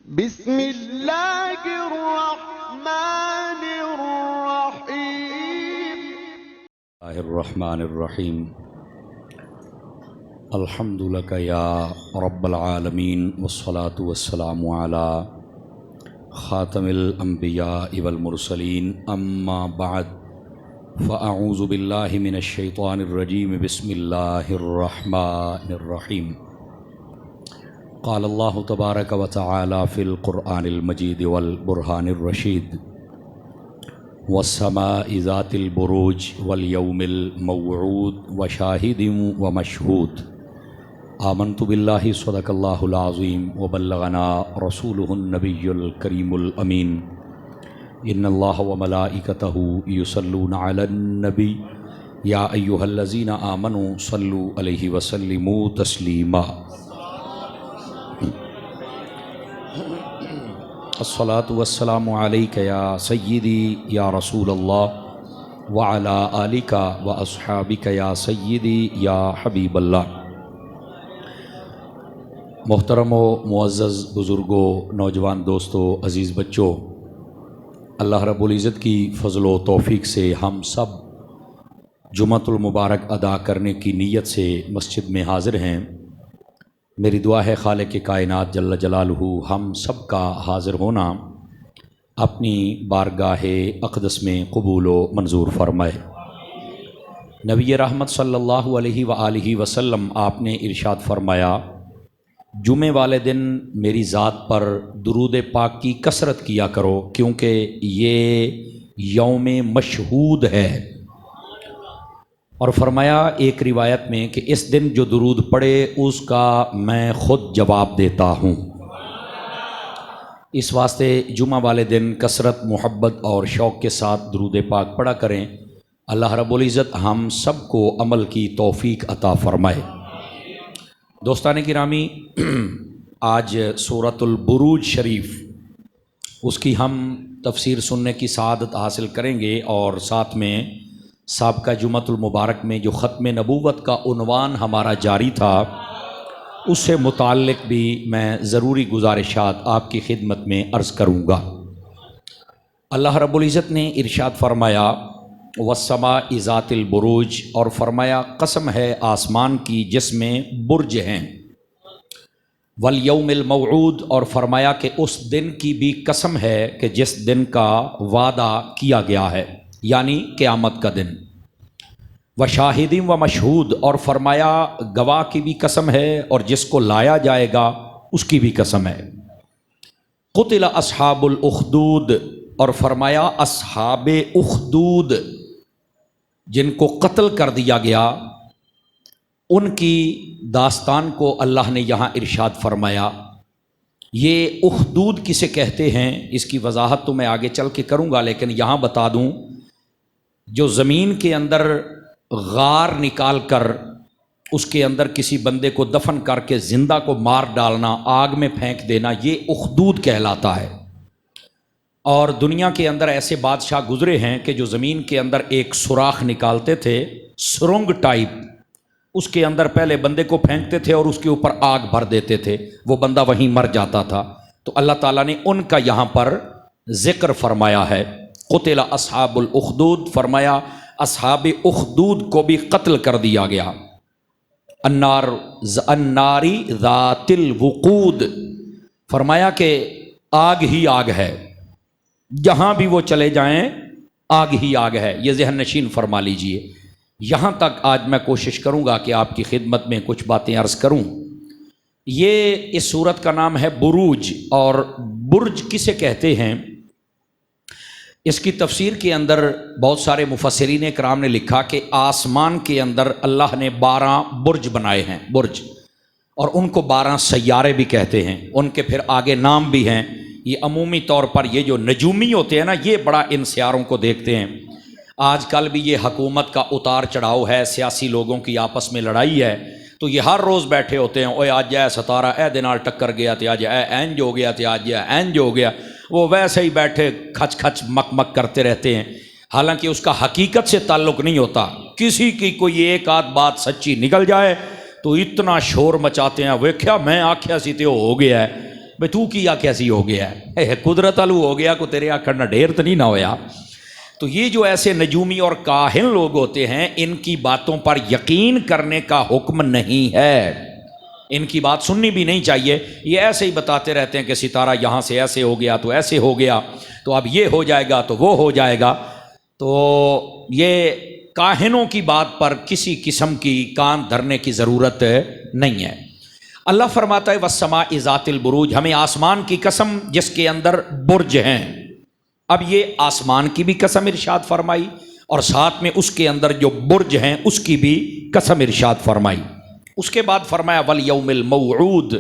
बिस्मिल्लाहिर्रहमानिर्रहीम। अल्हम्दुलिल्लाह या रब्बल आलमीन वस्सलातु वस्सलामु अला ख़ातमिल अंबिया वल मुरसलीन अम्मा बाद फ़अऊज़ु बिल्लाहि मिनश शैतानिर रजीम बिस्मिल्लाहिर्रहमानिर्रहीम। क़ाल अल्लाहु तबारक व तआला फ़िल क़ुरआनिल मजीद वल बुरहानिर रशीद वस्समाइ ज़ातिल बुरूज वल यौमिल मौऊद व शाहिदिन व मशहूद। आमन्तु बिल्लाहि सदक़ल्लाहुल अज़ीम व बल्लगना रसूलुहुन नबियुल करीमुल अमीन। इन्नल्लाह व मलाइकतहु युसल्लूना अलन नबी या अय्युहल्लज़ीना आमनू सल्लु अलैहि व सल्लिमू तस्लीमा। अस्सलातु वस्सलामु अलैका या सय्यिदी या रसूलल्लाह व अला आलिका व अस्हाबिका या सय्यिदी या हबीबल्लाह। मोहतरम व मुअज़्ज़ज़ बुज़ुर्गों, नौजवान दोस्तों, अज़ीज़ बच्चों, अल्लाह रब्बुल इज़्ज़त की फ़ज़ल व तौफ़ीक़ से हम सब जुम्मतुल मुबारक अदा करने की नीयत से मस्जिद में हाज़िर हैं। मेरी दुआ है खालिक़ कायनात जल्ल जलालुहु हम सब का हाज़िर होना अपनी बारगाह अक़दस में क़बूल व मंजूर फरमाए। नबी रहमत सल्लल्लाहु अलैहि व आलिहि वसल्लम आपने इरशाद फरमाया, जुमे वाले दिन मेरी ज़ात पर दुरूद पाक की कसरत किया करो क्योंकि ये यौम मशहूद है। और फरमाया एक रिवायत में कि इस दिन जो दुरूद पढ़े उसका मैं ख़ुद जवाब देता हूँ। इस वास्ते जुमा वाले दिन कसरत, मोहब्बत और शौक़ के साथ दुरूद पाक पढ़ा करें। अल्लाह रब्बुल इज़्ज़त हम सब को अमल की तौफ़ीक़ अता फ़रमाए। दोस्तान गिरामी, आज सूरतुल बुरूज शरीफ उसकी हम तफ़सीर सुनने की सआदत हासिल करेंगे और साथ में साबका जुम्मतुल मुबारक में जो ख़त्म नबूवत का उन्वान हमारा जारी था उससे मुताल्लिक़ भी मैं ज़रूरी गुज़ारिशात आपकी खिदमत में अर्ज़ करूँगा। अल्लाह रब्बुल इज़्ज़त ने इरशाद फरमाया वस्समाइ ज़ातिल बुरूज, और फरमाया कसम है आसमान की जिसमें बुर्ज हैं, वल यौमिल मौऊद, और फरमाया कि उस दिन की भी कसम है कि जिस दिन का वादा किया गया है यानी क़यामत का दिन, व शाहिदिन व मशहूद, और फरमाया गवाह की भी कसम है और जिसको लाया जाएगा उसकी भी कसम है। क़ुतिल अस्हाबुल उख़दूद, और फरमाया अस्हाबे उख़दूद जिनको कत्ल कर दिया गया उनकी दास्तान को अल्लाह ने यहाँ इरशाद फरमाया। ये उख़दूद किसे कहते हैं इसकी वजाहत तो मैं आगे चल के करूँगा, लेकिन यहाँ बता दूँ, जो ज़मीन के अंदर गार निकाल कर उसके अंदर किसी बंदे को दफन करके ज़िंदा को मार डालना, आग में फेंक देना, ये उख़दूद कहलाता है। और दुनिया के अंदर ऐसे बादशाह गुज़रे हैं कि जो ज़मीन के अंदर एक सुराख निकालते थे, सुरंग टाइप, उसके अंदर पहले बंदे को फेंकते थे और उसके ऊपर आग भर देते थे, वो बंदा वहीं मर जाता था। तो अल्लाह ताला ने उनका यहाँ पर ज़िक्र फरमाया है। क़ुतिल अस्हाबुल उख़दूद, फरमाया अस्हाबे उख़दूद को भी कत्ल कर दिया गया। अन्नारी ज़ातिल वुक़ूद, फरमाया कि आग ही आग है, जहाँ भी वो चले जाएं आग ही आग है। ये ज़हन नशीन फरमा लीजिए। यहाँ तक आज मैं कोशिश करूँगा कि आपकी खिदमत में कुछ बातें अर्ज़ करूँ। ये इस सूरत का नाम है बुरूज, और बुर्ज किसे कहते हैं इसकी तफसीर के अंदर बहुत सारे मुफस्सिरीन कराम ने लिखा कि आसमान के अंदर अल्लाह ने 12 बुर्ज बनाए हैं, बुर्ज, और उनको 12 सैयारे भी कहते हैं। उनके फिर आगे नाम भी हैं। ये अमूमी तौर पर ये जो नजूमी होते हैं ना, ये बड़ा इन सियारों को देखते हैं। आजकल भी ये हुकूमत का उतार चढ़ाव है, सियासी लोगों की आपस में लड़ाई है, तो ये हर रोज़ बैठे होते हैं, ओए आज ए सतारा ए दे नाल टक्कर गया, तो आज इंज हो गया, तो आज इंज हो गया। वो वैसे ही बैठे खच खच मक मक करते रहते हैं, हालांकि उसका हकीकत से ताल्लुक़ नहीं होता। किसी की कोई एक आध बात सच्ची निकल जाए तो इतना शोर मचाते हैं, वेख्या मैं आख्या सी तो हो गया है। भाई तू किया कैसी हो गया है, कुदरत आलू हो गया को तेरे आखड़ ना ढेर तो नहीं ना होया। तो ये जो ऐसे नजूमी और काहिन लोग होते हैं, इनकी बातों पर यकीन करने का हुक्म नहीं है, इनकी बात सुननी भी नहीं चाहिए। ये ऐसे ही बताते रहते हैं कि सितारा यहाँ से ऐसे हो गया तो ऐसे हो गया, तो अब ये हो जाएगा तो वो हो जाएगा। तो ये काहिनों की बात पर किसी किस्म की कान धरने की ज़रूरत नहीं है। अल्लाह फरमाता है वस्समा इज़ातिल बुरूज, हमें आसमान की कसम जिसके अंदर बुर्ज हैं। अब ये आसमान की भी कसम इरशाद फरमाई और साथ में उसके अंदर जो बुर्ज हैं उसकी भी कसम इरशाद फरमाई। उसके बाद फरमाया वल यौमिल मौऊद,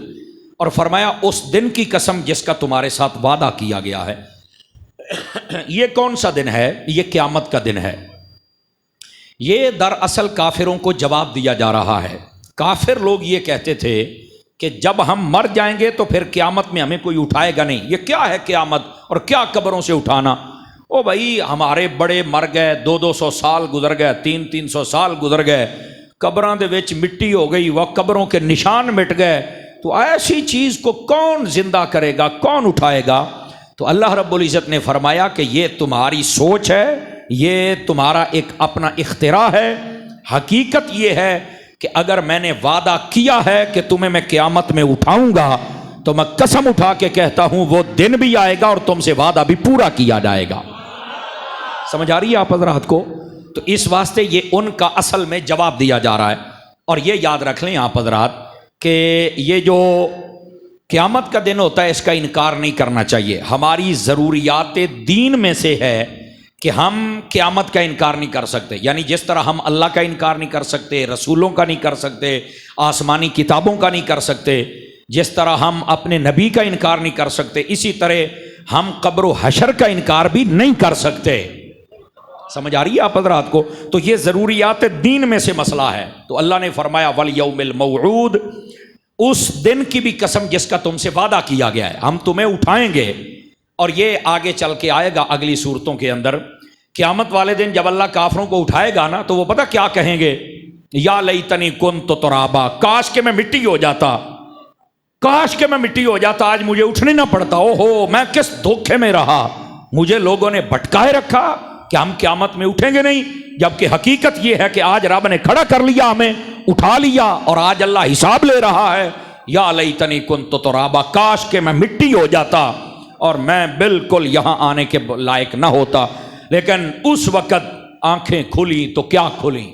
और फरमाया उस दिन की कसम जिसका तुम्हारे साथ वादा किया गया है। ये कौन सा दिन है? ये क़यामत का दिन है। ये दरअसल काफिरों को जवाब दिया जा रहा है। काफिर लोग ये कहते थे कि जब हम मर जाएंगे तो फिर क़यामत में हमें कोई उठाएगा नहीं। ये क्या है क़यामत और क्या कब्रों से उठाना? ओ भाई, हमारे बड़े मर गए, 200-200 साल गुजर गए, 300-300 साल गुजर गए, कब्रों के विच मिट्टी हो गई, वह कब्रों के निशान मिट गए, तो ऐसी चीज़ को कौन जिंदा करेगा, कौन उठाएगा? तो अल्लाह रब्बुल इज़्ज़त ने फरमाया कि ये तुम्हारी सोच है, ये तुम्हारा एक अपना इख्तिरा है। हकीकत ये है कि अगर मैंने वादा किया है कि तुम्हें मैं क़यामत में उठाऊंगा, तो मैं कसम उठा के कहता हूं वो दिन भी आएगा और तुमसे वादा भी पूरा किया जाएगा। समझ आ रही है आप हज़रात को? तो इस वास्ते ये उनका असल में जवाब दिया जा रहा है। और ये याद रख लें आप हज़रात कि ये जो क़यामत का दिन होता है इसका इनकार नहीं करना चाहिए। हमारी ज़रूरियात दीन में से है कि हम क़यामत का इनकार नहीं कर सकते। यानी जिस तरह हम अल्लाह का इनकार नहीं कर सकते, रसूलों का नहीं कर सकते, आसमानी किताबों का नहीं कर सकते, जिस तरह हम अपने नबी का इनकार नहीं कर सकते, इसी तरह हम कब्र व हशर का इनकार भी नहीं कर सकते। समझ आ रही है आप हज़रात को? तो ये ज़रूरियात दीन में से मसला है। तो अल्लाह ने फरमाया वल यौमिल मौऊद, उस दिन की भी कसम जिसका तुमसे वादा किया गया है, हम तुम्हें उठाएंगे। और ये आगे चल के आएगा अगली सूरतों के अंदर। क़यामत वाले दिन जब अल्लाह काफरों को उठाएगा ना, तो वो पता क्या कहेंगे? या लैतनी कुन्तु तुराबा, काश के मैं मिट्टी हो जाता, काश के मैं मिट्टी हो जाता, आज मुझे उठने ना पड़ता। ओहो, मैं किस धोखे में रहा, मुझे लोगों ने भटकाए रखा कि हम क़यामत में उठेंगे नहीं, जबकि हकीकत यह है कि आज रब ने खड़ा कर लिया, हमें उठा लिया और आज अल्लाह हिसाब ले रहा है। या लैतनी कुन्तु तुराबा, काश के मैं मिट्टी हो जाता और मैं बिल्कुल यहां आने के लायक ना होता। लेकिन उस वक़्त आंखें खुली तो क्या खुली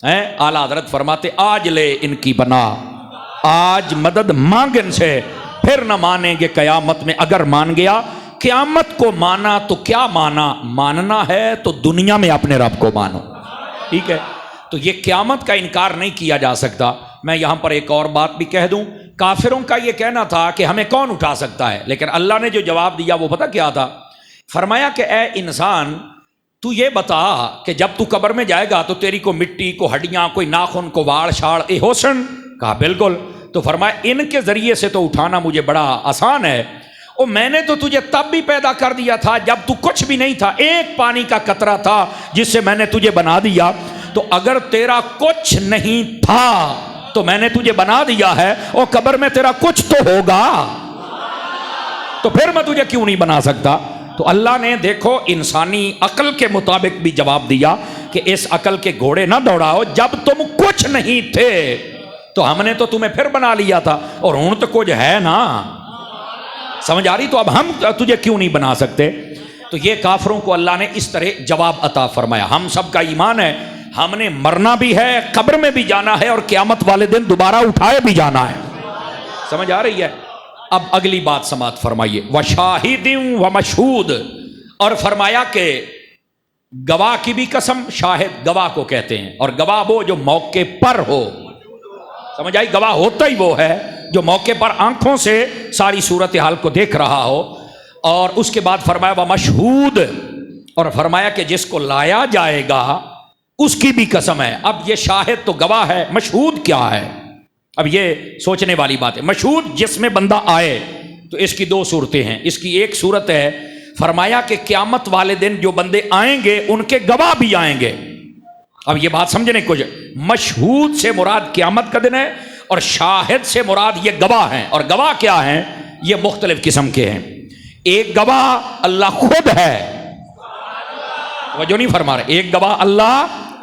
हैं? आला हज़रत फरमाते आज ले इनकी बना, आज मदद मांग इनसे, फिर न मानेंगे क़यामत में। अगर मान गया क़यामत को माना तो क्या माना? मानना है तो दुनिया में अपने रब को मानो। ठीक है? तो ये क़यामत का इनकार नहीं किया जा सकता। मैं यहां पर एक और बात भी कह दूं, काफिरों का ये कहना था कि हमें कौन उठा सकता है, लेकिन अल्लाह ने जो जवाब दिया वो पता क्या था? फरमाया कि ए इंसान, तू ये बता कि जब तू कब्र में जाएगा तो तेरी को मिट्टी, को हड्डियां, कोई नाखून, को वाड़ शाड़ ए होसन? कहा बिल्कुल। तो फरमाया इनके जरिए से तो उठाना मुझे बड़ा आसान है। ओ मैंने तो तुझे तब भी पैदा कर दिया था जब तू कुछ भी नहीं था, एक पानी का कतरा था जिससे मैंने तुझे बना दिया। तो अगर तेरा कुछ नहीं था तो मैंने तुझे बना दिया है, और कब्र में तेरा कुछ तो होगा, तो फिर मैं तुझे क्यों नहीं बना सकता? तो अल्लाह ने देखो इंसानी अकल के मुताबिक भी जवाब दिया कि इस अकल के घोड़े ना दौड़ाओ, जब तुम कुछ नहीं थे तो हमने तो तुम्हें फिर बना लिया था, और हूं तो कुछ है ना। समझ आ रही? तो अब हम तुझे क्यों नहीं बना सकते? तो ये काफरों को अल्लाह ने इस तरह जवाब अता फरमाया। हम सब का ईमान है, हमने मरना भी है, कब्र में भी जाना है, और क़यामत वाले दिन दोबारा उठाए भी जाना है। समझ आ रही है? अब अगली बात समात फरमाइए, व शाहिदिन व मशहूद, और फरमाया कि गवाह की भी कसम। शाहिद गवाह को कहते हैं, और गवाह वो जो मौके पर हो। समझ आई? गवाह होता ही वो है जो मौके पर आंखों से सारी सूरत हाल को देख रहा हो। और उसके बाद फरमाया व मशहूद, और फरमाया कि जिसको लाया जाएगा उसकी भी कसम है। अब ये शाहिद तो गवाह है, मशहूद क्या है? अब ये सोचने वाली बात है। मशहूद जिसमें बंदा आए, तो इसकी दो सूरतें हैं। इसकी एक सूरत है, फरमाया कि क़यामत वाले दिन जो बंदे आएंगे उनके गवाह भी आएंगे। अब ये बात समझने कुछ, मशहूद से मुराद क़यामत का दिन है, और शाहिद से मुराद ये गवाह हैं। और गवाह क्या हैं? ये मुख्तलिफ किस्म के हैं। एक गवाह अल्लाह खुद है, वजह नहीं फरमा रहे, एक गवाह अल्लाह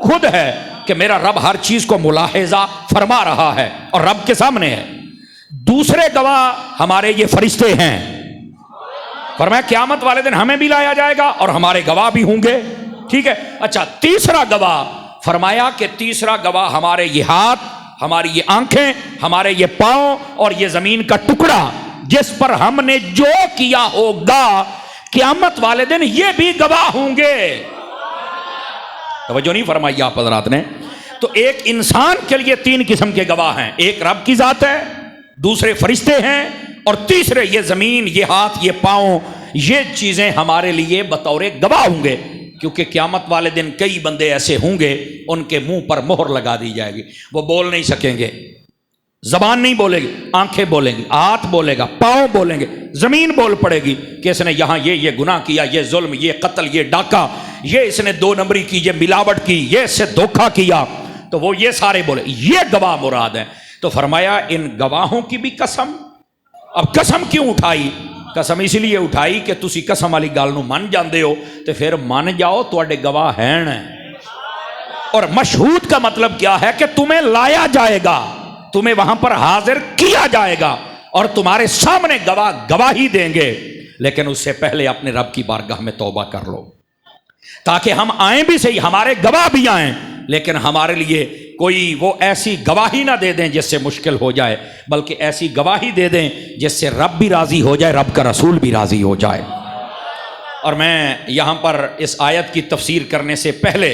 खुद है कि मेरा रब हर चीज को मुलाहिजा फरमा रहा है और रब के सामने है। दूसरे गवाह हमारे ये फरिश्ते हैं, फरमाया क़यामत वाले दिन हमें भी लाया जाएगा और हमारे गवाह भी होंगे, ठीक है। अच्छा, तीसरा गवाह, फरमाया कि तीसरा गवाह हमारे ये हाथ, हमारी ये आंखें, हमारे ये पांव और ये जमीन का टुकड़ा जिस पर हमने जो किया होगा, क़यामत वाले दिन ये भी गवाह होंगे। तवज्जो नहीं फरमाई आप हज़रात ने। तो एक इंसान के लिए तीन किस्म के गवाह हैं, एक रब की जात है, दूसरे फरिश्ते हैं और तीसरे ये जमीन, ये हाथ, ये पांव, ये चीजें हमारे लिए बतौर गवाह होंगे। क्योंकि क़यामत वाले दिन कई बंदे ऐसे होंगे उनके मुंह पर मोहर लगा दी जाएगी, वो बोल नहीं सकेंगे, जबान नहीं बोलेगी, आंखें बोलेंगी, हाथ बोलेगा, पांव बोलेंगे, जमीन बोल पड़ेगी कि इसने यहां ये गुनाह किया, ये जुल्म, ये कत्ल, ये डाका, ये इसने 2 नंबरी की, ये मिलावट की, ये इससे धोखा किया, तो वो ये सारे बोले, ये गवाह मुराद है। तो फरमाया इन गवाहों की भी कसम। अब कसम क्यों उठाई? कसम इसलिए उठाई कि तुसी कसम वाली गल नूं मन जांदे हो तो फिर मान जाओ तुहाडे गवाह हैं। और मशहूद का मतलब क्या है कि तुम्हें लाया जाएगा, तुम्हें वहां पर हाजिर किया जाएगा और तुम्हारे सामने गवाह गवाही देंगे। लेकिन उससे पहले अपने रब की बारगाह में तौबा कर लो, ताकि हम आए भी सही, हमारे गवाह भी आए, लेकिन हमारे लिए कोई वो ऐसी गवाही ना दे दें जिससे मुश्किल हो जाए, बल्कि ऐसी गवाही दे दें जिससे रब भी राजी हो जाए, रब का रसूल भी राजी हो जाए। और मैं यहां पर इस आयत की तफसीर करने से पहले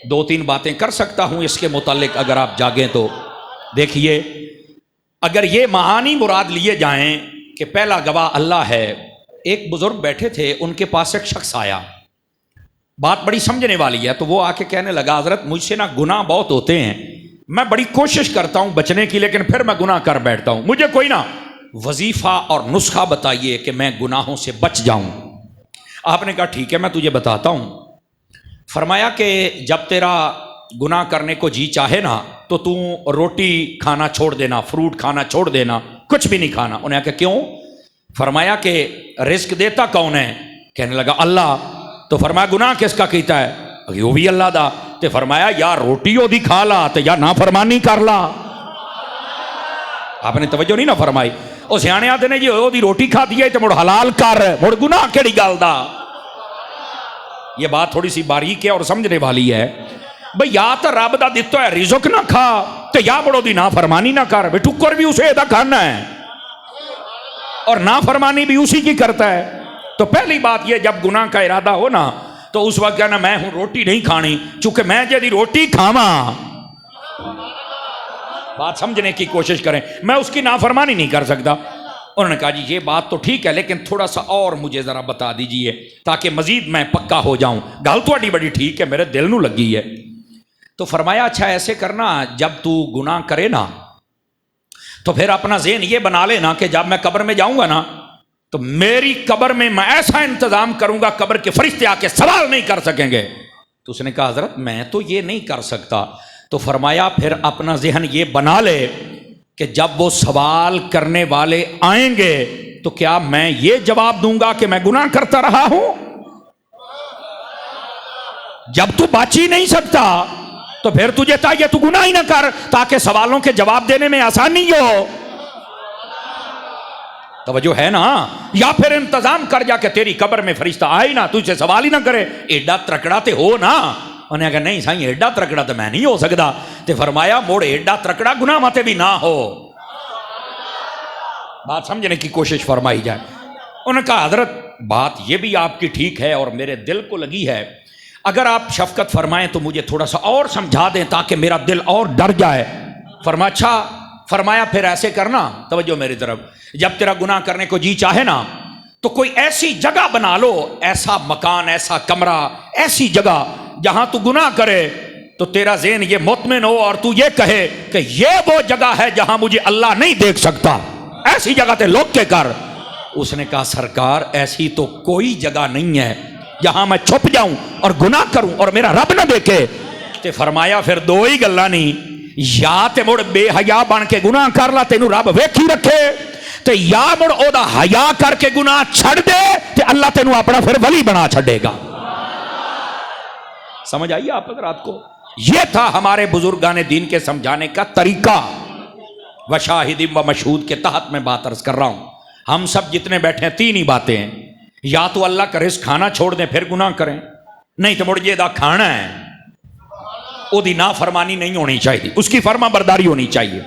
2-3 बातें कर सकता हूं इसके मुतालिक, अगर आप जागें तो। देखिए, अगर ये महानी मुराद लिए जाएं कि पहला गवाह अल्लाह है। एक बुजुर्ग बैठे थे, उनके पास एक शख्स आया, बात बड़ी समझने वाली है, तो वो आके कहने लगा, हजरत मुझसे ना गुनाह बहुत होते हैं, मैं बड़ी कोशिश करता हूं बचने की, लेकिन फिर मैं गुनाह कर बैठता हूं, मुझे कोई ना वजीफा और नुस्खा बताइए कि मैं गुनाहों से बच जाऊं। आपने कहा ठीक है, मैं तुझे बताता हूं। फरमाया कि जब तेरा गुनाह करने को जी चाहे ना, तो तू रोटी खाना छोड़ देना, फ्रूट खाना छोड़ देना, कुछ भी नहीं खाना। उन्हें कहा क्यों? फरमाया कि रिस्क देता कौन है? कहने लगा अल्लाह। तो फरमाया गुनाह किसका कीता है? वो भी अल्लाह दा। ते फरमाया या रोटी ओदी खा ला ते या नाफरमानी कर ला। आपने तवज्जो नहीं ना फरमाई। ਉਹ ਸਿਆਣੇ ਆਦੇ ਨੇ ਜੀ ਉਹਦੀ रोटी खाती है तो मुड़ हलाल कर, मुड़ गुनाह केड़ी गल दा। ये बात थोड़ी सी बारीक है और समझने वाली है। भाई या तो रब दा दिता है रिज़्क ना खा, ते या बड़ो दी नाफरमानी ना कर। भाई ठुकर भी उसे दा खाना है और नाफरमानी भी उसी की करता है। तो पहली बात ये, जब गुनाह का इरादा हो ना, तो उस वक्त कहना मैं हूं रोटी नहीं खानी, चूंकि मैं यदि रोटी खावा, बात समझने की कोशिश करें, मैं उसकी नाफरमानी नहीं कर सकता। उन्होंने कहा जी ये बात तो ठीक है, लेकिन थोड़ा सा और मुझे जरा बता दीजिए ताकि मजीद मैं पक्का हो जाऊं। गल तो बड़ी ठीक है, मेरे दिल नू लगी है। तो फरमाया अच्छा ऐसे करना, जब तू गुनाह करे ना, तो फिर अपना ज़हन ये बना लेना कि जब मैं कब्र में जाऊंगा ना, तो मेरी कब्र में मैं ऐसा इंतजाम करूंगा, कब्र के फरिश्ते आके सवाल नहीं कर सकेंगे। तो उसने कहा हजरत मैं तो ये नहीं कर सकता। तो फरमाया फिर अपना ज़हन ये बना ले कि जब वो सवाल करने वाले आएंगे तो क्या मैं ये जवाब दूंगा कि मैं गुनाह करता रहा हूं? जब तू बच ही नहीं सकता तो फिर तुझे चाहिए तू गुनाह ही ना कर, ताकि सवालों के जवाब देने में आसानी हो। तवज्जो है ना? या फिर इंतजाम कर जा कि तेरी कब्र में फरिश्ता आए ना, तुझसे सवाल ही ना करे। एडा त्रकड़ा ते हो ना? उन्हें कहा नहीं साईं एडा त्रकड़ा तो मैं नहीं हो सकता। तो फरमाया मोड़ एडा त्रकड़ा गुनाह माते भी ना हो। बात समझने की कोशिश फरमाई जाए। उन्होंने कहा हजरत बात ये भी आपकी ठीक है और मेरे दिल को लगी है, अगर आप शफकत फरमाएं तो मुझे थोड़ा सा और समझा दें ताकि मेरा दिल और डर जाए। फरमाया अच्छा। फरमाया फिर ऐसे करना, तवज्जो मेरी तरफ, जब तेरा गुनाह करने को जी चाहे ना, तो कोई ऐसी जगह बना लो, ऐसा मकान, ऐसा कमरा, ऐसी जगह जहां तू गुनाह करे तो तेरा ज़हन ये मुतमिन हो और तू ये कहे कि ये वो जगह है जहां मुझे अल्लाह नहीं देख सकता, ऐसी जगह ते लोग के कर। उसने कहा सरकार ऐसी तो कोई जगह नहीं है जहां मैं छुप जाऊं और गुनाह करूं और मेरा रब ना देखे। ते फरमाया फिर दो ही गल्ला नहीं, या ते मुड़ बेहया बन के गुनाह कर ला, तेनू रब वेखी रखे, तो या मुड़ ओदा हया करके गुनाह छड़ दे तो अल्लाह तेनू अपना फिर वली बना छड़ेगा। समझ आइए आप रात को। यह था हमारे बुजुर्गाने दीन के समझाने का तरीका। व शाहिदिम व मशहूद के तहत मैं बात अर्ज कर रहा हूं। हम सब जितने बैठे हैं तीन ही बातें हैं, या तो अल्लाह का रिज़्क़ खाना छोड़ दें फिर गुनाह करें, नहीं तो मुड़ जेदा खाना है ओदी नाफरमानी नहीं होनी चाहिए, उसकी फर्मा बरदारी होनी चाहिए,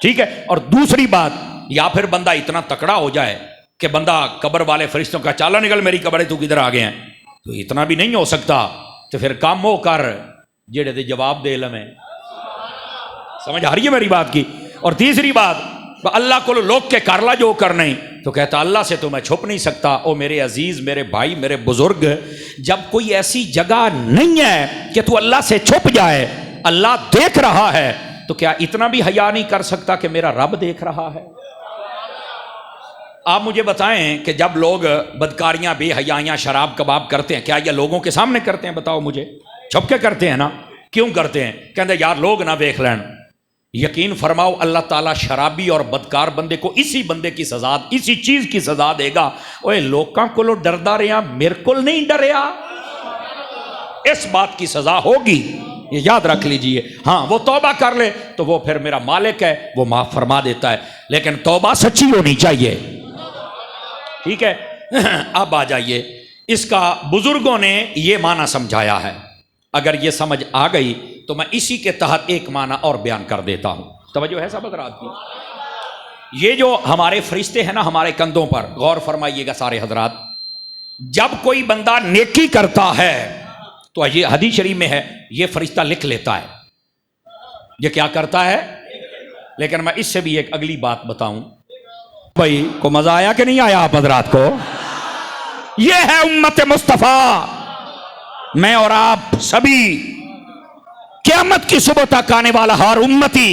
ठीक है। और दूसरी बात, या फिर बंदा इतना तकड़ा हो जाए कि बंदा कब्र वाले फरिश्तों का चाला निकल मेरी कब्र है तू किधर आ गए हैं, तो इतना भी नहीं हो सकता, तो फिर काम वो कर जेड़े दे जवाब दे लमें। समझ आ रही है मेरी बात की। और तीसरी बात, अल्लाह को लोग के करला जो करने, तो कहता अल्लाह से तो मैं छुप नहीं सकता। ओ मेरे अजीज, मेरे भाई, मेरे बुजुर्ग, जब कोई ऐसी जगह नहीं है कि तू अल्लाह से छुप जाए, अल्लाह देख रहा है, तो क्या इतना भी हया नहीं कर सकता कि मेरा रब देख रहा है? आप मुझे बताएं कि जब लोग बदकारियां, बेहयाइयां, शराब कबाब करते हैं, क्या ये लोगों के सामने करते हैं? बताओ मुझे। छुप के करते हैं ना। क्यों करते हैं? कहते यार लोग ना देख लें। यकीन फरमाओ अल्लाह ताला शराबी और बदकार बंदे को इसी बंदे की सजा, इसी चीज की सजा देगा। ओए लोकां को डरदा रहा, मेरे को नहीं डरिया, इस बात की सजा होगी, ये याद रख लीजिए। हाँ, वो तौबा कर ले तो वो फिर मेरा मालिक है, वो माफ फरमा देता है, लेकिन तौबा सच्ची होनी चाहिए, ठीक है। अब आ जाइए, इसका बुजुर्गों ने ये माना समझाया है। अगर ये समझ आ गई तो मैं इसी के तहत एक माना और बयान कर देता हूं। तवज्जो है सब हज़रात की। ये जो हमारे फरिश्ते हैं ना हमारे कंधों पर, गौर फरमाइएगा सारे हजरात, जब कोई बंदा नेकी करता है तो ये हदीस शरीफ में है, ये फरिश्ता लिख लेता है। ये क्या करता है? लेकिन मैं इससे भी एक अगली बात बताऊं। भाई को मजा आया कि नहीं आया आप हजरात को? ये है उम्मत मुस्तफा, मैं और आप सभी, क़यामत की सुबह तक आने वाला हर उम्मती।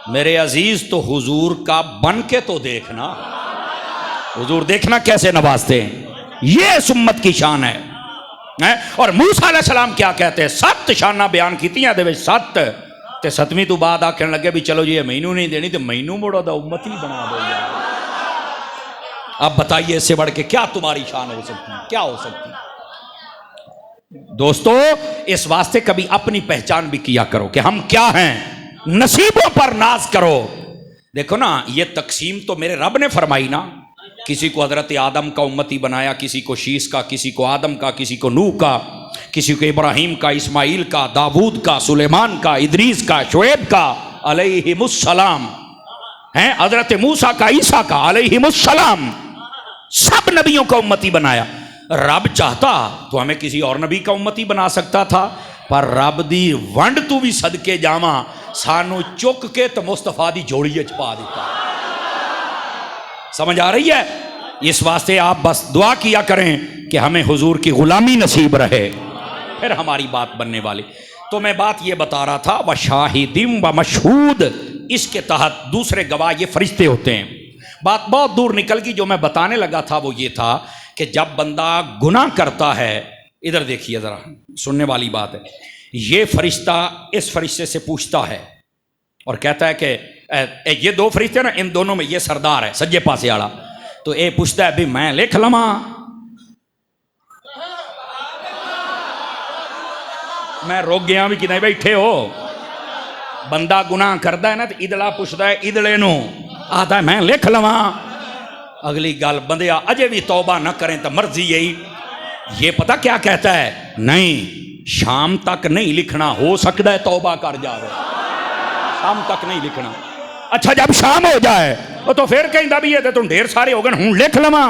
मेरे अजीज तो हुजूर का बन के तो देखना, हुजूर देखना कैसे नवाजते हैं, ये इस उम्मत की शान है। और मूसा अलैहि सलाम क्या कहते हैं? 7 शाना बयान कीतियां दे विच 7 ते 7वीं तो बाद आखन लगे भी चलो जी मैनू नहीं देनी तो मैनू मुड़ो दा उम्मती बना दो। अब बताइए इससे बढ़ के क्या तुम्हारी शान हो सकती है? क्या हो सकती है? दोस्तों, इस वास्ते कभी अपनी पहचान भी किया करो कि हम क्या हैं, नसीबों पर नाज करो। देखो ना, ये तकसीम तो मेरे रब ने फरमाई ना। किसी को हजरत आदम का उम्मती बनाया, किसी को शीश का, किसी को आदम का, किसी को नूह का, किसी को इब्राहिम का, इस्माइल का, दाऊद का, सुलेमान का, इदरीस का, शुएब का अलैहिमुस्सलाम, हैं हजरत मूसा का, ईसा का अलैहिमुस्सलाम, सब नबियों का उम्मती बनाया। रब चाहता तो हमें किसी और नबी का उम्मती बना सकता था, पर रब दी वंड तू भी सदके जावा, सानू चुक के तो मुस्तफा दी जोड़ी च पा दिता। समझ आ रही है? इस वास्ते आप बस दुआ किया करें कि हमें हुजूर की गुलामी नसीब रहे, फिर हमारी बात बनने वाली। तो मैं बात ये बता रहा था, व शाहिदिम व मशहूद, इसके तहत दूसरे गवाह ये फरिश्ते होते हैं। बात बहुत दूर निकल गई। जो मैं बताने लगा था वो ये था कि जब बंदा गुनाह करता है, इधर देखिए ज़रा, सुनने वाली बात है। ये फरिश्ता इस फरिश्ते से पूछता है और कहता है कि ये 2 फरिश्ते ना, इन दोनों में ये सरदार है सज्जे पासे वाला, तो ये पूछता है भी मैं लिख लवा। मैं रोक गया भी कि नहीं बैठे हो। बंदा गुनाह करता है ना तो इदला पूछता है इदले नू, आता है मैं लिख लवा। अगली गल, बंदे अजे भी तौबा न करें तो मर्जी यही। ये पता क्या कहता है? नहीं, शाम तक नहीं लिखना, हो सकता है तौबा कर जाए, शाम तक नहीं लिखना। अच्छा, जब शाम हो जाए तो फिर कहता भी ये तुम ढेर सारे हो गए, हूं लिख लवा।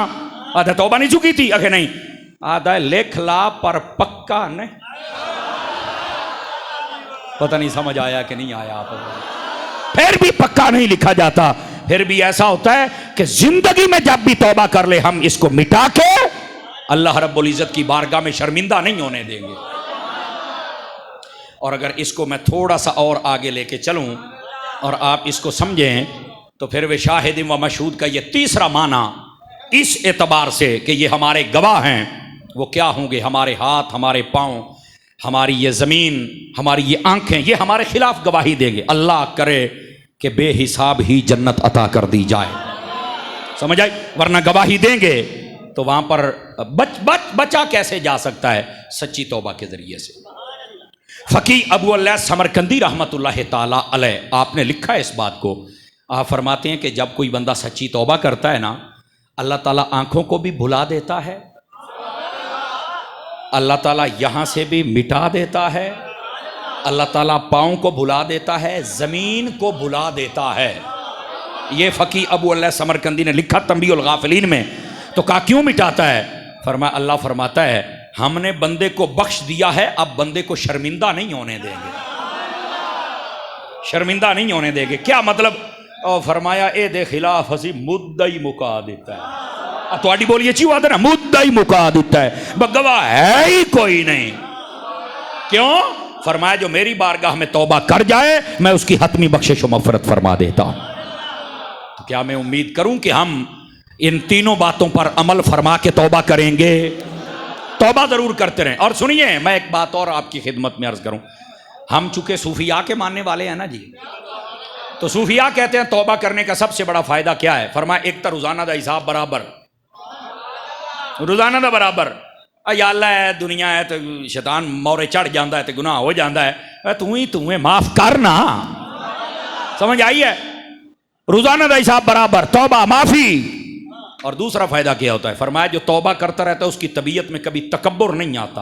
आधा तौबा नहीं चुकी थी? अखे नहीं, आधा लिख ला पर पक्का नहीं। पता नहीं समझ आया कि नहीं आया आप? फिर भी पक्का नहीं लिखा जाता। फिर भी ऐसा होता है कि जिंदगी में जब भी तौबा कर ले, हम इसको मिटा के अल्लाह रब्बुल इज्जत की बारगाह में शर्मिंदा नहीं होने देंगे। और अगर इसको मैं थोड़ा सा और आगे लेके चलूं और आप इसको समझें, तो फिर वे शाहिद व मशहूद का ये तीसरा माना इस एतबार से कि ये हमारे गवाह हैं, वो क्या होंगे? हमारे हाथ, हमारे पाँव, हमारी ये ज़मीन, हमारी ये आंखें, ये हमारे खिलाफ गवाही देंगे। अल्लाह करे कि बेहिसाब ही जन्नत अता कर दी जाए। समझ आई? वरना गवाही देंगे तो वहां पर बचा कैसे जा सकता है? सच्ची तौबा के जरिए से। फकी अबू अल्लाह समरकंदी रहमतुल्लाह ताला अलैह, आपने लिखा है इस बात को। आप फरमाते हैं कि जब कोई बंदा सच्ची तौबा करता है ना, अल्लाह ताला आंखों को भी भुला देता है, अल्लाह ताला यहाँ से भी मिटा देता है, अल्लाह ताला पाँव को भुला देता है, ज़मीन को भुला देता है। ये फ़की अबू अल्लाह समरकंदी ने लिखा तंबीहुल गाफिलीन में। तो कहा क्यों मिटाता है? अल्लाह फरमाता है हमने बंदे को बख्श दिया है, अब बंदे को शर्मिंदा नहीं होने देंगे, शर्मिंदा नहीं होने देंगे। क्या मतलब? और फरमाया ए दे खिलाफ हसी मुद्दा ही मुका देता है। थोड़ी बोलिए अच्छी बात है ना, मुद्दा ही मुका देता है, गवाह है ही कोई नहीं। क्यों? फरमाया जो मेरी बारगाह में तौबा कर जाए मैं उसकी हतमी बख्शिश व मग़फ़िरत फरमा देता हूं। तो क्या मैं उम्मीद करूं कि हम इन तीनों बातों पर अमल फरमा के तौबा करेंगे? तौबा जरूर करते रहें। और सुनिए, मैं एक बात और आपकी खिदमत में अर्ज करूं। हम चूंकि सूफिया के मानने वाले हैं ना जी, तो सूफिया कहते हैं तौबा करने का सबसे बड़ा फायदा क्या है? फरमाया एक तो रोजाना का हिसाब बराबर, रोजाना का बराबर। या अल्लाह है, दुनिया है, तो शैतान मोरे चढ़ जाता है तो गुनाह हो जाता है, तू है माफ करना। समझ आई है? रोजाना का हिसाब बराबर, तौबा माफी। और दूसरा फायदा क्या होता है? फरमाया जो तौबा करता रहता है उसकी तबीयत में कभी तकब्बुर नहीं आता।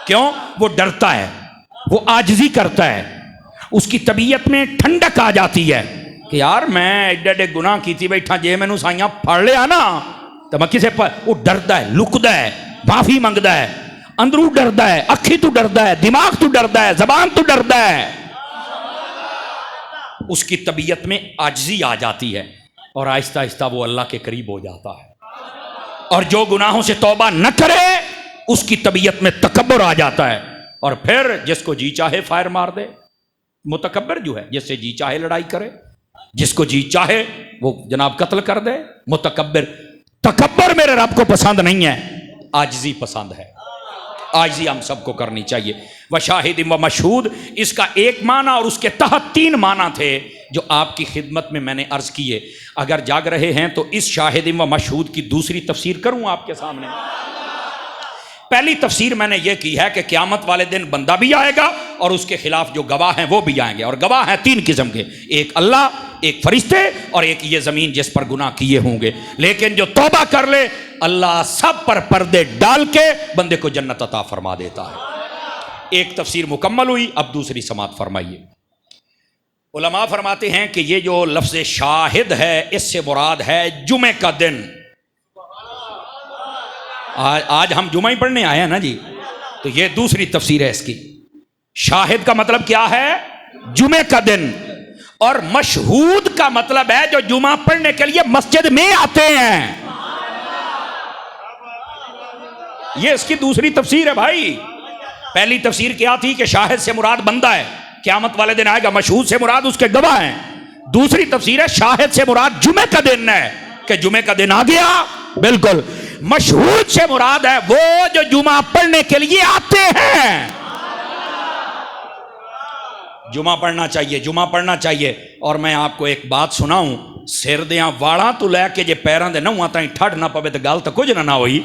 क्यों? वो डरता है, वो आजिज़ी करता है, उसकी तबीयत में ठंडक आ जाती है कि यार मैं एडे एडे गुनाह की बैठा, जे मैनू साइयां फड़ लिया ना तो मैं किसे पर। वो डरदा है, लुकदा है, माफी मंगदा है, अंदरू डरदा है, अखी तू डरदा है, दिमाग तू डरदा है, जबान तू डरदा है। उसकी तबीयत में आजिज़ी आ जाती है और आहिस्ता आहिस्ता वो अल्लाह के करीब हो जाता है। और जो गुनाहों से तौबा न करे उसकी तबीयत में तकब्बुर आ जाता है और फिर जिसको जी चाहे फायर मार दे। मुतकब्बिर जो है, जिससे जी चाहे लड़ाई करे, जिसको जी चाहे वो जनाब कत्ल कर दे। मुतकब्बिर, तकब्बुर मेरे रब को पसंद नहीं है, आजिज़ी पसंद है। आजिज़ी हम सबको करनी चाहिए। व शाहिद व मशहूद, इसका एक माना और उसके तहत तीन माना थे जो आपकी खिदमत में मैंने अर्ज किए। अगर जाग रहे हैं तो इस शाहिद व मशहूद की दूसरी तफसीर करूं आपके सामने। पहली तफसीर मैंने ये की है कि क़यामत वाले दिन बंदा भी आएगा और उसके खिलाफ जो गवाह हैं वो भी आएंगे। और गवाह हैं तीन किस्म के, एक अल्लाह, एक फरिश्ते और एक ये ज़मीन जिस पर गुनाह किए होंगे। लेकिन जो तौबा कर ले अल्लाह सब पर पर्दे डाल के बंदे को जन्नत अता फरमा देता है। एक तफसीर मुकम्मल हुई, अब दूसरी समात फरमाइए। उलमा फरमाते हैं कि ये जो लफ्ज़ शाहिद है इससे मुराद है जुमे का दिन। आज हम जुमा ही पढ़ने आए हैं ना जी, तो ये दूसरी तफसीर है इसकी। शाहिद का मतलब क्या है? जुमे का दिन। और मशहूद का मतलब है जो जुमा पढ़ने के लिए मस्जिद में आते हैं। ये इसकी दूसरी तफसीर है भाई। पहली तफसीर क्या थी कि शाहिद से मुराद बंदा है, क़यामत वाले दिन आएगा। मशहूद से मुराद उसके गवाह हैं। दूसरी तफसीर है शाहिद से मुराद जुमे का दिन है कि जुमे का दिन आ गया। बिल्कुल। मशहूद से मुराद है वो जो जुमा पढ़ने के लिए आते हैं। जुमा पढ़ना चाहिए, जुमा पढ़ना चाहिए। और मैं आपको एक बात सुनाऊं, सिर दियां वालां तो लैके जे पैरां दे नहुआं ताईं ठड़ ना पवे तो गल तो कुछ ना होई।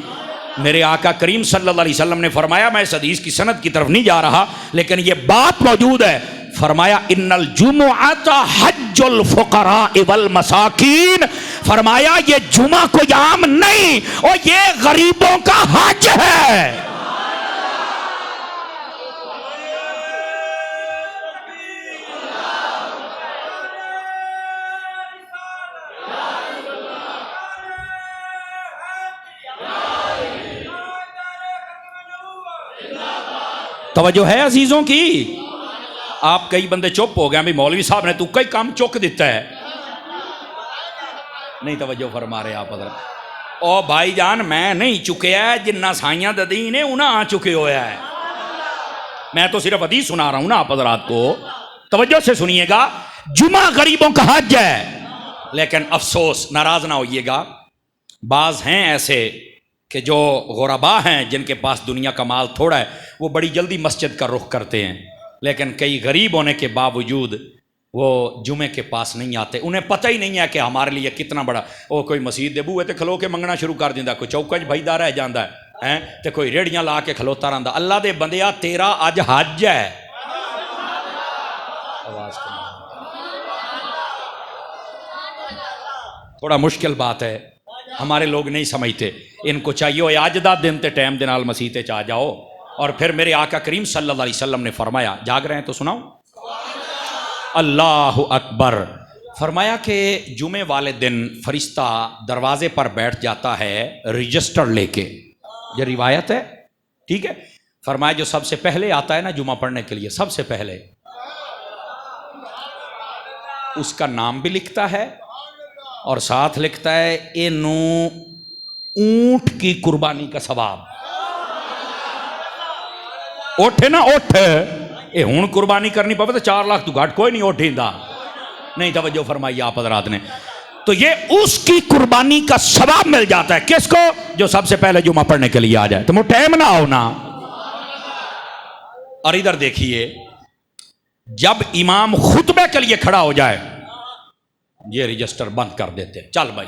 मेरे आका करीम सल्लल्लाहु अलैहि वसल्लम ने फरमाया, मैं इस हदीस की सनद की तरफ नहीं जा रहा लेकिन ये बात मौजूद है, फरमाया इन्नल जुमुअत हज्जुल फुकरा वल मसाकीन। फरमाया ये जुमा कोई आम नहीं और ये गरीबों का हज है। तवज्जो है अजीजों की? आप कई बंदे चुप हो गए, भाई मौलवी साहब ने तू कई काम चुक दिता है। नहीं तवज्जो फरमा रहे आप हज़रत। ओ भाईजान मैं नहीं चुकया, जिन्ना साइयां ददी ने उन्हें आ चुके होया है। मैं तो सिर्फ हदीस सुना रहा हूं ना आप हज़रात को। तवज्जो से सुनिएगा, जुमा गरीबों का हज है। लेकिन अफसोस, नाराज ना होइएगा, बाज हैं ऐसे कि जो गुरबा हैं जिनके पास दुनिया का माल थोड़ा है, वो बड़ी जल्दी मस्जिद का रुख करते हैं। लेकिन कई गरीब होने के बावजूद वो जुमे के पास नहीं आते, उन्हें पता ही नहीं है कि हमारे लिए कितना बड़ा। वो कोई मसीत दे बूहे ते खलो के मंगना शुरू कर दिंदा, कोई चौका च भजदा रह जाता है तो कोई रेड़ियां ला के खलोता रहा। अल्लाह दे बंदिया तेरा अज हज है। आवाज थोड़ा मुश्किल बात है, हमारे लोग नहीं समझते। इनको चाहिए आज दा दिन ते टाइम दे नाल मसीते च आ जाओ। और फिर मेरे आका करीम सल्लल्लाहु अलैहि वसल्लम ने फरमाया, जाग रहे हैं तो सुनाओ, अल्लाह अकबर, फरमाया कि जुमे वाले दिन फरिश्ता दरवाजे पर बैठ जाता है रजिस्टर लेके। ये रिवायत है, ठीक है। फरमाया जो सबसे पहले आता है ना जुमा पढ़ने के लिए, सबसे पहले उसका नाम भी लिखता है और साथ लिखता है इनू ऊंट की कुर्बानी का सवाब। उठ ना उठ, ये हूं कुर्बानी करनी पवे तो 4 लाख तू घाट कोई नहीं उठींदा। नहीं तवज्जो फरमाई आप हज़रात ने। तो ये उसकी कुर्बानी का सवाब मिल जाता है किसको? जो सबसे पहले जुमा पढ़ने के लिए आ जाए। तो मुझे टाइम ना हो ना। और इधर देखिए, जब इमाम खुतबे के लिए खड़ा हो जाए ये रजिस्टर बंद कर देते हैं। चल भाई,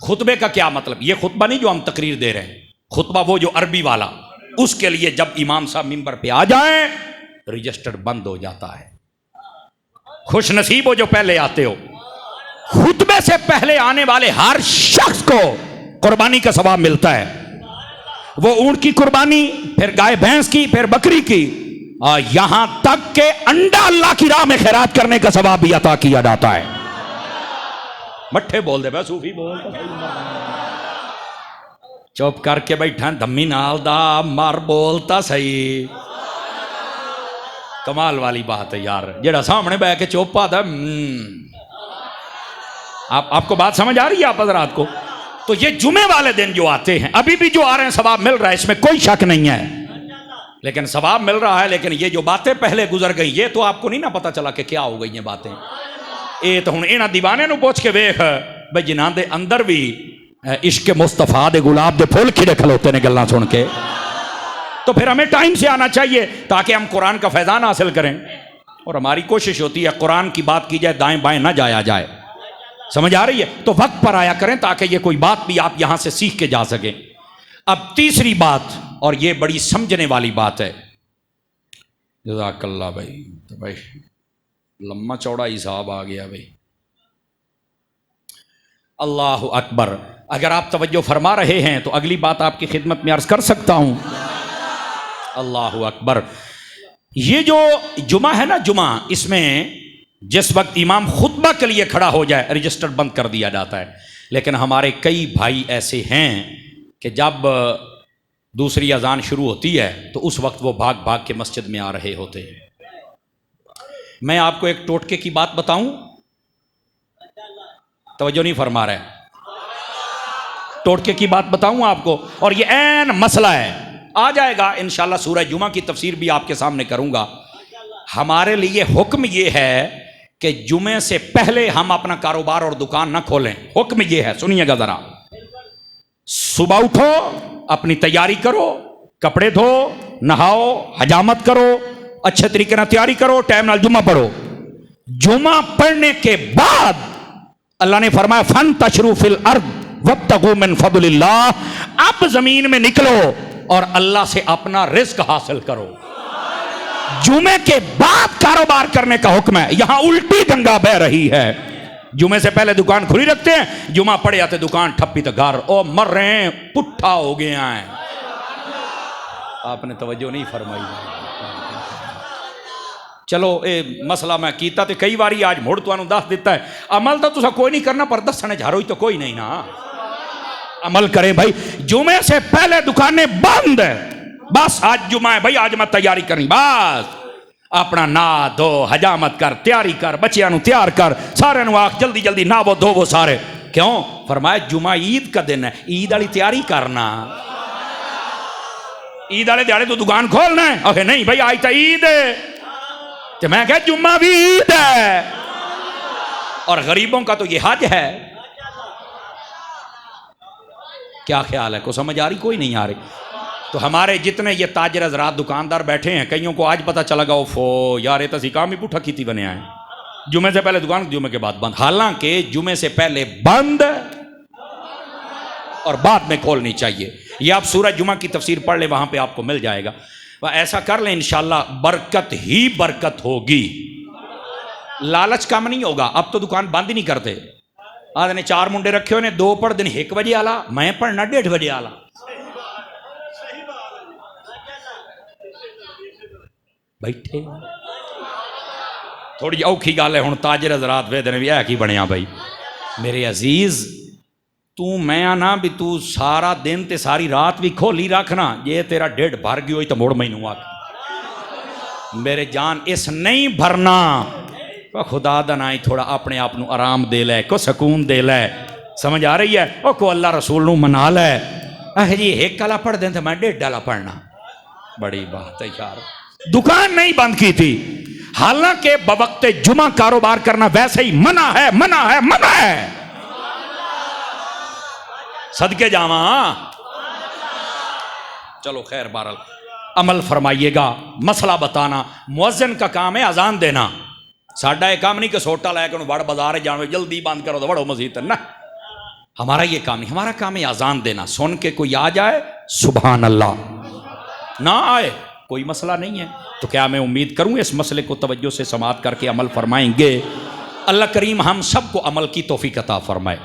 खुतबे का क्या मतलब? ये खुतबा नहीं जो हम तकरीर दे रहे हैं, खुतबा वो जो अरबी वाला, उसके लिए जब इमाम साहब मिंबर पे आ जाए रजिस्टर बंद हो जाता है। खुश नसीब हो जो पहले आते हो। खुतबे से पहले आने वाले हर शख्स को कुर्बानी का सवाब मिलता है। वो ऊंट की कुर्बानी, फिर गाय भैंस की, फिर बकरी की, और यहां तक के अंडा अल्लाह की राह में खैरात करने का सवाब भी अता किया जाता है। मट्ठे बोल दे, सूफी बोल चुप करके बैठा धम्मी नाल दा मर बोलता सही। कमाल वाली बात है यार, जेड़ा सामने बह के चुप आता। आपको बात समझ आ रही है आप हज़रात को? तो ये जुमे वाले दिन जो आते हैं, अभी भी जो आ रहे हैं सवाब मिल रहा है, इसमें कोई शक नहीं है। लेकिन सवाब मिल रहा है, लेकिन ये जो बातें पहले गुजर गई ये तो आपको नहीं ना पता चला कि क्या हो गई ये बातें। ये तो हुण इन्हां दीवाने नूं पूछ के वेख भाई जिन्हां दे अंदर भी इश्क मुस्तफा दे गुलाब दे फुल खिड़े खलोते ने गल्लां सुन के। तो फिर हमें टाइम से आना चाहिए ताकि हम कुरान का फैजान हासिल करें। और हमारी कोशिश होती है कुरान की बात की जाए, दाएं बाएं ना जाया जाए। समझ आ रही है? तो वक्त पर आया करें ताकि ये कोई बात भी आप यहां से सीख के जा सकें। अब तीसरी बात, और ये बड़ी समझने वाली बात है। जज़ाकल्लाह भाई, तो भाई लम्मा चौड़ा हिसाब आ गया भाई। अल्लाह अकबर। अगर आप तवज्जो फरमा रहे हैं तो अगली बात आपकी खिदमत में अर्ज कर सकता हूं। अल्लाह अकबर। ये जो जुमा है ना, जुमा, इसमें जिस वक्त इमाम खुतबा के लिए खड़ा हो जाए रजिस्टर बंद कर दिया जाता है। लेकिन हमारे कई भाई ऐसे हैं कि जब दूसरी अजान शुरू होती है तो उस वक्त वो भाग भाग के मस्जिद में आ रहे होते हैं। मैं आपको एक टोटके की बात बताऊं, तवज्जो नहीं फरमा रहे, टोटके की बात बताऊं आपको, और ये ऐन मसला है। आ जाएगा इंशाल्लाह, सूरह जुमा की तफसीर भी आपके सामने करूंगा। हमारे लिए हुक्म ये है कि जुमे से पहले हम अपना कारोबार और दुकान ना खोलें। हुक्म ये है, सुनिएगा जरा। सुबह उठो, अपनी तैयारी करो, कपड़े धो, नहाओ, हजामत करो, अच्छे तरीके से तैयारी करो, टाइम नाल जुमा पढ़ो। जुमा पढ़ने के बाद अल्लाह ने फरमाया फन तशरू फिल अर्द वब्तगू मिन फदलिल्लाह, अब जमीन में निकलो और अल्लाह से अपना रिज्क हासिल करो। जुमे के बाद कारोबार करने का हुक्म है। यहां उल्टी गंगा बह रही है। जुमे से पहले दुकान खुली रखते हैं, जुमा पड़े आते दुकान ठप्पी तो घर, ओ मर रहे हैं, पुट्ठा हो गया है। आपने तवज्जो नहीं फरमाई। चलो ये मसला मैं कीता तो कई बारी, आज मुड़ तुहानू दस दिता है। अमल तो तुसा कोई नहीं करना, पर दसने झारो तो कोई नहीं ना। अमल करें भाई। जुमे से पहले दुकानें बंद है। बस आज जुमा है भाई, आज मैं तैयारी करी, बस अपना ना धो, हजामत कर, तैयारी कर, बच्चियां नू तैयार कर, सारे नू आख जल्दी जल्दी ना वो धो वो सारे। क्यों? फरमाया जुमा ईद का दिन है, ईद वाली तैयारी करना। ईद वाले दिहाड़े तो दुकान खोलना है। अरे नहीं भाई, आज तो ईद है, तो मैं कह जुम्मा भी ईद है, और गरीबों का तो ये हज है। क्या ख्याल है? को समझ आ रही? कोई नहीं आ रही। तो हमारे जितने ये ताजर हजरात दुकानदार बैठे हैं, कईयों को आज पता चला, ओफो यार ये तो काम ही पुठा की बने हैं। जुमे से पहले दुकान, जुमे के बाद बंद। हालांकि जुमे से पहले बंद और बाद में खोलनी चाहिए। ये आप सूरह जुमा की तफसीर पढ़ ले, वहां पे आपको मिल जाएगा। वह ऐसा कर ले, इंशाल्लाह बरकत ही बरकत होगी, लालच कम नहीं होगा। अब तो दुकान बंद ही नहीं करते। आज ने 4 मुंडे रखे हो ने, 2 पढ़ दिन 1 बजे आला, मैं पढ़ना 1:30 बजे आला। बैठे थोड़ी औखी गल है। हुण ताजर हजरात वे दिन भी है की बनया भाई मेरे अजीज, तू मैं आना भी तू सारा दिन ते सारी रात भी खोली रखना, जे तेरा ढिड भर गई तो मुड़ मैनू आख मेरे जान इस नहीं भरना। खुदा दा ना ही थोड़ा अपने आप को आराम दे लै, को सुकून दे लै, समझ आ रही है? ओ को अल्लाह रसूल नू मना लै। जी 1 आला पढ़ दें तो मैं 1:30 आला पढ़ना, बड़ी बात है यार। दुकान नहीं बंद की थी, हालांकि बवक्ते जुमा कारोबार करना वैसे ही मना है, मना है, मना है। सदके जावा। चलो खैर, बहरहाल अमल फरमाइएगा। मसला बताना, मुअज्जिन का काम है अजान देना। साडा एक काम नहीं कि सोटा लैके वड़ बाजार जाओ, जल्दी बंद करो तो वड़ो मस्जिद ना, हमारा ये काम नहीं। हमारा काम है अजान देना। सुन के कोई आ जाए सुभान अल्लाह, ना आए कोई मसला नहीं है। तो क्या मैं उम्मीद करूँ इस मसले को तवज्जो से समाअत करके अमल फरमाएंगे। अल्लाह करीम हम सबको अमल की तौफीक अता फरमाए।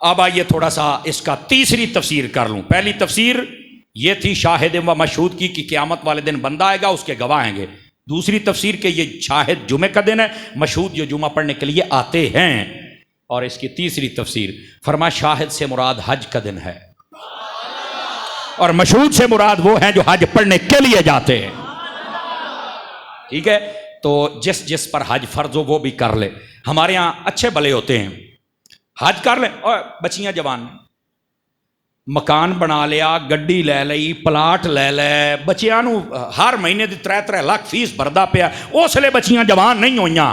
अब आइए थोड़ा सा इसका तीसरी तफसीर कर लूँ। पहली तफसीर ये थी शाहिद व मशहूद की कि क़यामत वाले दिन बंदा आएगा, उसके गवाह आएंगे। दूसरी तफसीर के ये शाहिद जुमे का दिन है, मशहूद जो जुमा पढ़ने के लिए आते हैं। और इसकी तीसरी तफसीर फरमा शाहिद से मुराद हज का दिन है और मशहूद से मुराद वो हैं जो हज पढ़ने के लिए जाते हैं। ठीक है, तो जिस जिस पर हज फर्ज हो वो भी कर ले। हमारे यहाँ अच्छे भले होते हैं, हज कर ले। और बच्चियां जवान मकान बना लिया, गड्डी लै लई, प्लाट लै लै, बच्चियां नू हर महीने की 3-3 लाख फीस भरदा पिया। उसले बच्चियां जवान नहीं होइयां,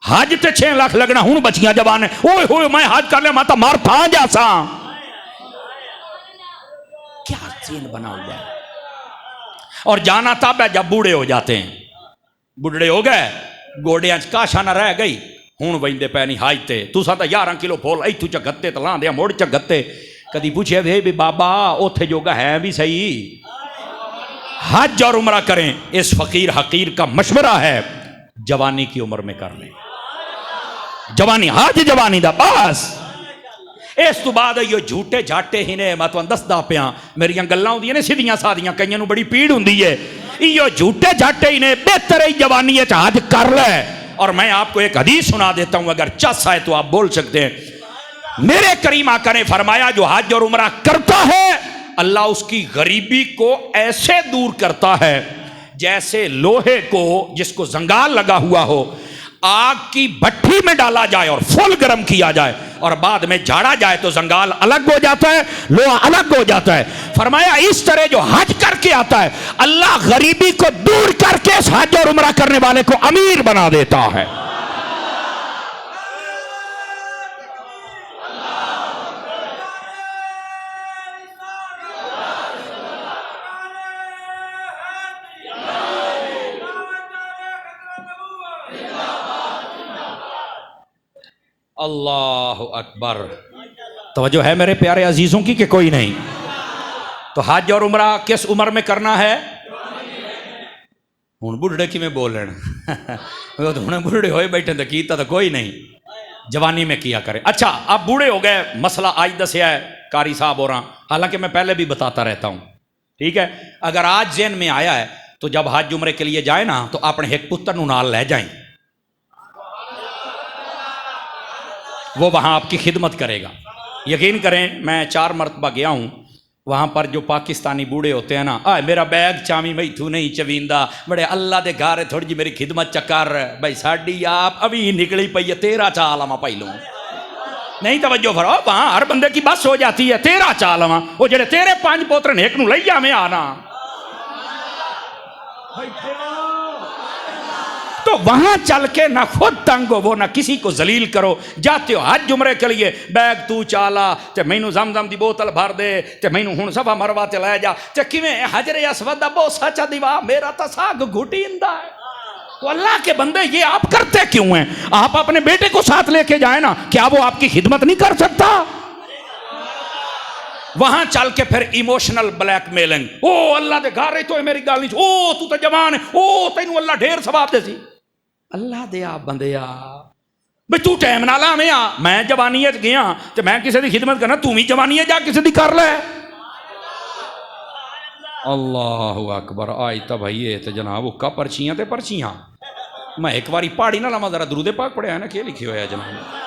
हज ते 6 लाख लगना, हूँ बच्चियां जवान है। ओए होए मैं हज कर लिया, माता मार था जासा। क्या सीन बना हुआ है। और जाना तब है जब बूढ़े हो जाते हैं। बुढ़े हो गए, गोडियां च काशा ना रह गई, हूँ वहिंदे पै नहीं हज ते। तुसा तो 11 किलो फुल इथू चगत्ते तो लांदे मुड़ चगत्ते। कदी पूछे वे भी बाबा उथे जोगा है भी सही। हज और उमरा करें, इस फकीर हकीर का मशवरा है जवानी की उम्र में कर लें। जवानी हज जवानी दा बस। इस तो बाद यो झूठे झाटे ही ने, मैं तुहानू दसदा पिया, मेरियां गल्लां होंदियां ने सीधियां सादियां, कईयां नू बड़ी पीड़ हुंदी है। यो झूठे झाटे ही ने, बेहतर ही जवानी है हज कर ले। और मैं आपको एक हदीस सुना देता हूं, अगर चस आए तो आप बोल सकते हैं। मेरे करीम आका ने फरमाया जो हज और उमरा करता है अल्लाह उसकी गरीबी को ऐसे दूर करता है जैसे लोहे को जिसको जंगाल लगा हुआ हो आग की भट्टी में डाला जाए और फुल गर्म किया जाए और बाद में झाड़ा जाए तो जंगाल अलग हो जाता है, लोहा अलग हो जाता है। फरमाया इस तरह जो हज करके आता है अल्लाह गरीबी को दूर करके हज और उमरा करने वाले को अमीर बना देता है। अल्लाह अकबर। तवज्जो है मेरे प्यारे अजीजों की कि कोई नहीं? तो हज और उमरा किस उम्र में करना है? हूँ बुढ़े कि में बोल रहे हूँ बुढ़े होए बैठे तो कीता तो कोई नहीं, जवानी में किया करे। अच्छा अब बूढ़े हो गए, मसला आज दसिया है कारी साहब हो रहा, हालांकि मैं पहले भी बताता रहता हूँ। ठीक है, अगर आज जेन में आया है तो जब हज उमरे के लिए जाए ना तो अपने एक पुत्र नू नाल ले जाए, वो वहाँ आपकी खिदमत करेगा। यकीन करें मैं 4 मरतबा गया हूँ, वहाँ पर जो पाकिस्तानी बूढ़े होते हैं ना, मेरा बैग चामी मैथू नहीं चवींदा, बड़े अल्लाह दे घर है थोड़ी जी मेरी खिदमत चक्कर भाई साड़ी आप अभी निकली पई है, 13 चालवा पाई लो नहीं तवज्जो फरो। वहाँ हर बंदे की बस हो जाती है, 13 चालवा वो जेड़े तेरे 5 पोत्र ने एक नू लई जावे आना। तो वहां चल के ना खुद तंग हो ना किसी को जलील करो। जाते हो हज उमरे के लिए, बैग तू चाला ते मैनू जमजम दी बोतल भर दे ते मैनू हुण सभा मरवा ते लै जा ते किवें हजरे अस्वद दा बोसा चा दीवा मेरा तो साग घुटींदा है। तो अल्लाह के बंदे ये आप करते क्यों हैं? आप अपने बेटे को साथ लेके जाए ना, क्या वो आपकी खिदमत नहीं कर सकता? वहां चल के फिर इमोशनल ब्लैकमेलिंग, ओ अल्लाह दे घर रही तो मेरी गल नहीं, ओ तू तो जवान है, ओ तेनू अल्लाह ढेर सवाब दे सी। अल्लाह दे आ बंदिया बे तू टाइम ना लावें आ, मैं जवानी गया तो मैं किसी की खिदमत करना, तू भी जवानी जा किसी की कर ले। अल्लाहु अकबर। आज तो भाई ये तो जनाब उक्का पर्चियां ते पर्चियां। मैं एक बारी पहाड़ी ना लावा जरा, दरूदे पाक पढ़िया ना, क्या लिखे हुआ है जनाब।